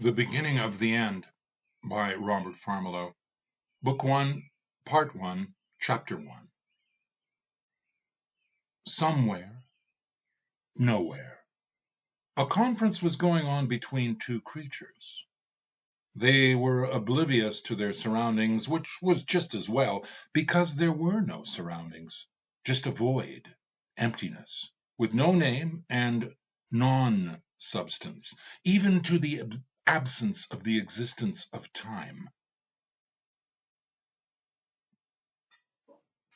The Beginning of the End by Robert Farmilo. Book 1, Part 1, Chapter 1. Somewhere, nowhere, a conference was going on between two creatures. They were oblivious to their surroundings, which was just as well, because there were no surroundings, just a void, emptiness, with no name and non-substance, even to the absence of the existence of time.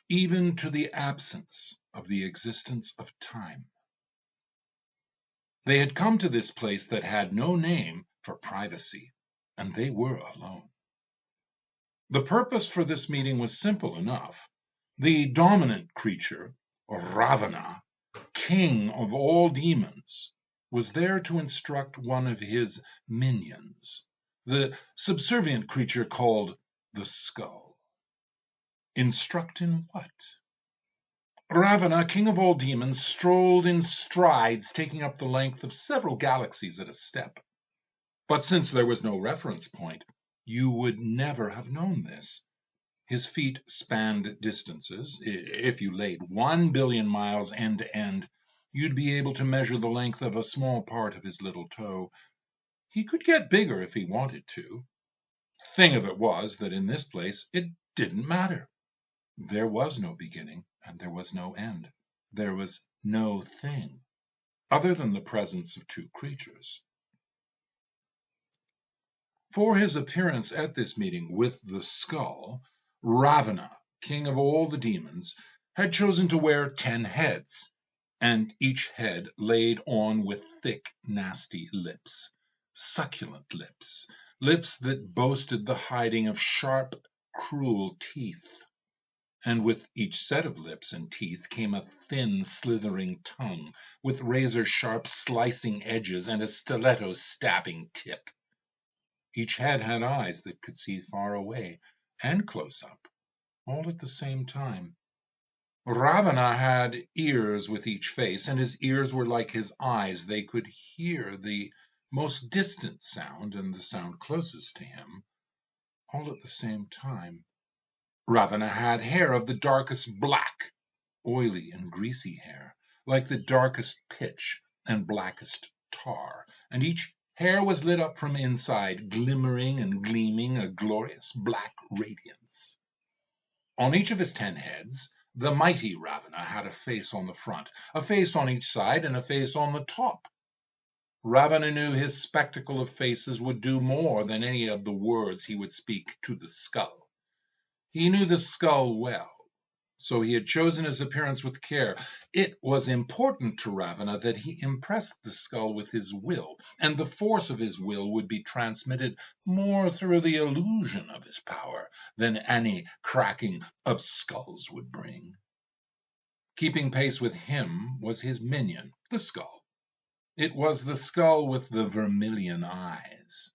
Even to the absence of the existence of time. They had come to this place that had no name for privacy, and they were alone. The purpose for this meeting was simple enough. The dominant creature, Ravana, king of all demons, was there to instruct one of his minions, the subservient creature called the Skull. Instruct in what? Ravana, king of all demons, strolled in strides, taking up the length of several galaxies at a step. But since there was no reference point, you would never have known this. His feet spanned distances. If you laid 1 billion miles end to end, you'd be able to measure the length of a small part of his little toe. He could get bigger if he wanted to. Thing of it was that in this place it didn't matter. There was no beginning and there was no end. There was no thing, other than the presence of two creatures. For his appearance at this meeting with the Skull, Ravana, king of all the demons, had chosen to wear 10 heads, and each head laid on with thick, nasty lips, succulent lips, lips that boasted the hiding of sharp, cruel teeth. And with each set of lips and teeth came a thin, slithering tongue, with razor-sharp slicing edges and a stiletto stabbing tip. Each head had eyes that could see far away and close up, all at the same time. Ravana had ears with each face, and his ears were like his eyes. They could hear the most distant sound and the sound closest to him, all at the same time. Ravana had hair of the darkest black, oily and greasy hair, like the darkest pitch and blackest tar, and each hair was lit up from inside, glimmering and gleaming a glorious black radiance. On each of his 10 heads, the mighty Ravana had a face on the front, a face on each side, and a face on the top. Ravana knew his spectacle of faces would do more than any of the words he would speak to the Skull. He knew the Skull well, so he had chosen his appearance with care. It was important to Ravana that he impressed the Skull with his will, and the force of his will would be transmitted more through the illusion of his power than any cracking of skulls would bring. Keeping pace with him was his minion, the Skull. It was the Skull with the vermilion eyes.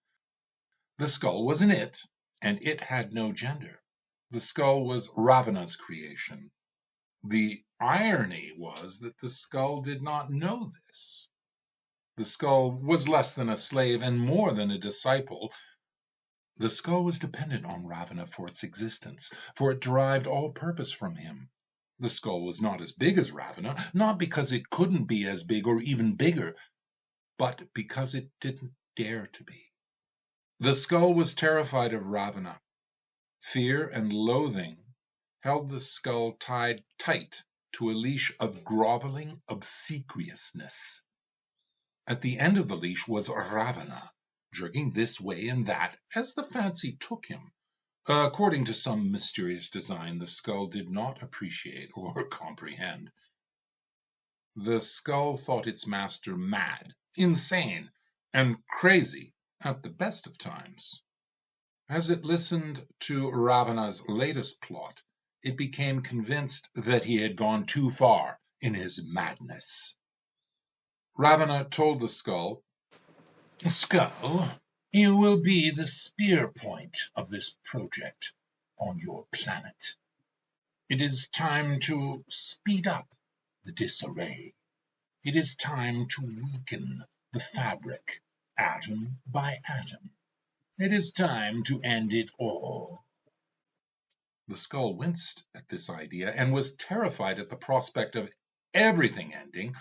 The Skull was an it, and it had no gender. The Skull was Ravana's creation. The irony was that the Skull did not know this. The Skull was less than a slave and more than a disciple. The Skull was dependent on Ravana for its existence, for it derived all purpose from him. The Skull was not as big as Ravana, not because it couldn't be as big or even bigger, but because it didn't dare to be. The Skull was terrified of Ravana. Fear and loathing held the Skull tied tight to a leash of groveling obsequiousness. At the end of the leash was Ravana, jerking this way and that as the fancy took him. According to some mysterious design the Skull did not appreciate or comprehend. The Skull thought its master mad, insane, and crazy at the best of times. As it listened to Ravana's latest plot, it became convinced that he had gone too far in his madness. Ravana told the Skull, "Skull, you will be the spear point of this project on your planet. It is time to speed up the disarray. It is time to weaken the fabric atom by atom. It is time to end it all. The skull winced at this idea and was terrified at the prospect of everything ending.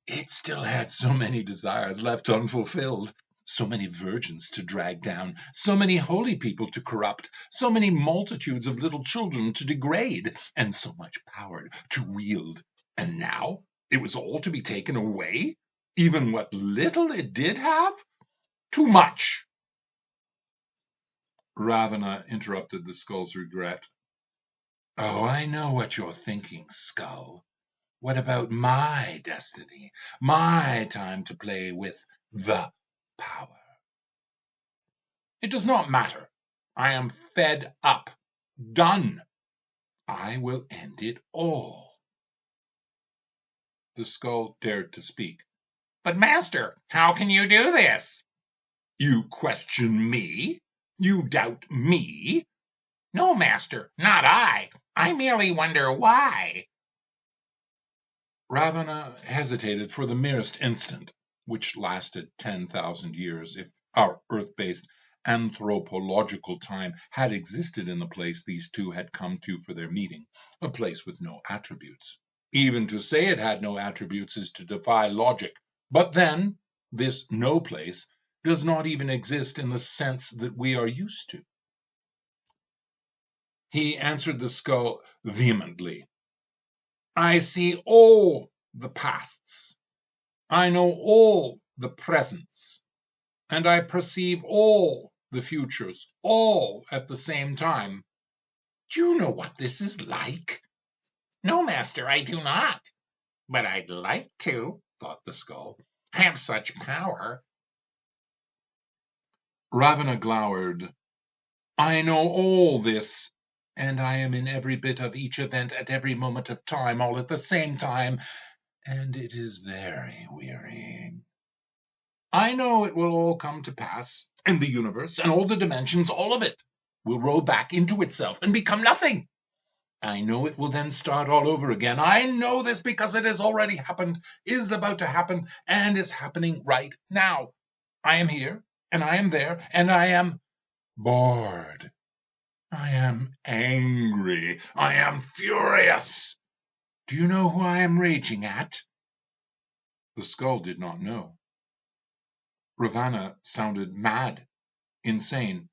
It still had so many desires left unfulfilled, so many virgins to drag down, so many holy people to corrupt, so many multitudes of little children to degrade, and so much power to wield. And now it was all to be taken away, even what little it did have? Too much! Ravana interrupted the skull's regret. Oh, I know what you're thinking, skull. What about my destiny, my time to play with the power? It does not matter. I am fed up. Done. I will end it all. The skull dared to speak. But master, how can you do this? You question me? You doubt me? No, master, not I. I merely wonder why. Ravana hesitated for the merest instant, which lasted 10,000 years if our Earth-based anthropological time had existed in the place these two had come to for their meeting, a place with no attributes. Even to say it had no attributes is to defy logic. But then, this no place does not even exist in the sense that we are used to. He answered the skull vehemently. I see all the pasts. I know all the presents. And I perceive all the futures, all at the same time. Do you know what this is like? No, master, I do not. But I'd like to, thought the skull, have such power. Ravana glowered. I know all this, and I am in every bit of each event at every moment of time, all at the same time, and it is very wearying. I know it will all come to pass, and the universe and all the dimensions, all of it, will roll back into itself and become nothing. I know it will then start all over again. I know this because it has already happened, is about to happen, and is happening right now. I am here, and I am there, and I am bored. I am angry. I am furious. Do you know who I am raging at? The skull did not know. Ravana sounded mad, insane.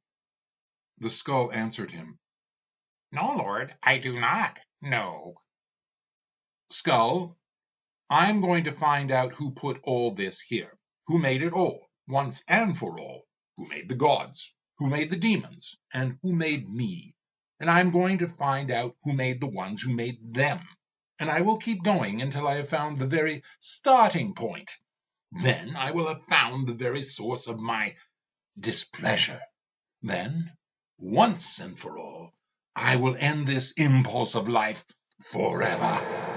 The skull answered him. No, Lord, I do not know. Skull, I'm going to find out who put all this here, who made it all, once and for all, who made the gods, who made the demons, and who made me. And I'm going to find out who made the ones who made them. And I will keep going until I have found the very starting point. Then I will have found the very source of my displeasure. Then, once and for all, I will end this impulse of life forever.